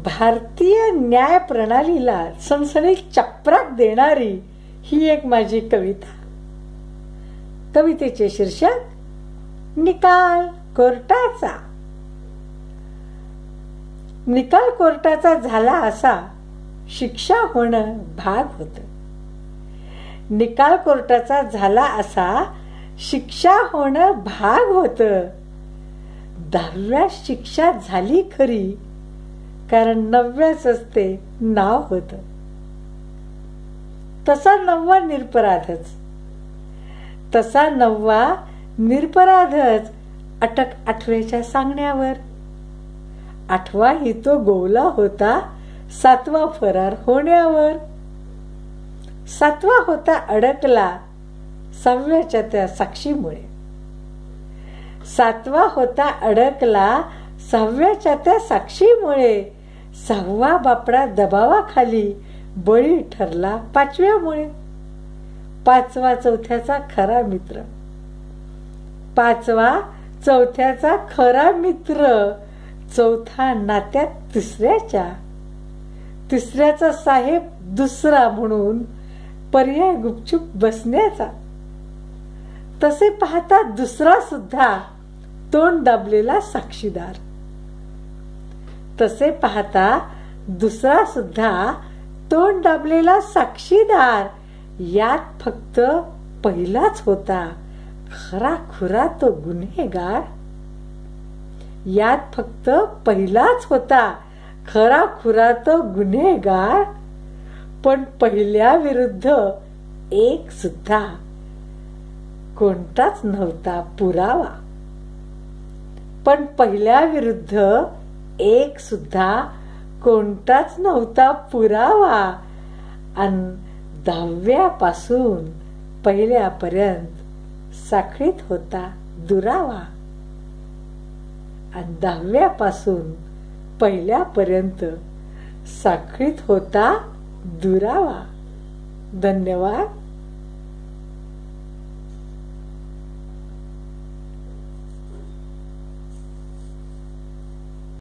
भारतीय न्याय प्रणालीला सणसणीत चपराक देणारी ही एक माझी कविता. कवितेचे शीर्षक निकाल कोर्टाचा. निकाल कोर्टाचा झाला असा शिक्षा होणं भाग होतं. निकाल कोर्टाचा झाला असा शिक्षा होणं भाग होतं. 10व्या शिक्षा झाली खरी, कारण 9व्याच ते नाव होतं. तसा 9वा निरपराधच. तसा 9वा निरपराधच अटक 8व्याच्या सांगण्यावर. 8वा ही तो गोवला होता 7वा फरार होण्यावर. 7वा होता अडकला 6व्याच्या त्या साक्षीमुळे. 7वा होता अडकला 6व्याच्या त्या साक्षीमुळे. 6वा बापडा दबावाखाली बळी ठरला 5व्यामुळे. 5वा चौथ्याचा खरा मित्र. 5वा चौथ्याचा खरा मित्र. 4था नात्यात तिसऱ्याच्या. 3ऱ्याचा साहेब दुसरा म्हणून पर्याय गुपचूप बसण्याचा. तसे पाहता दुसरा सुद्धा तोंड दाबलेला साक्षीदार. तसे पाहता दुसरा सुद्धा तोंड दाबलेला साक्षीदार. यात फक्त पहिलाच होता खरा खुरा तो गुन्हेगार. यात फक्त पहिलाच होता खरा खुरा तो गुन्हेगार. पण पहिल्या विरुद्ध एक सुद्धा कोणताच नव्हता पुरावा. पण पहिल्या विरुद्ध एक सुद्धा कोणताच नव्हता पुरावा. आणि 10व्यापासून पहिल्यापर्यंत साखळीत होता दुरावा. आणि 10व्यापासून पहिल्यापर्यंत साखळीत होता दुरावा. धन्यवाद.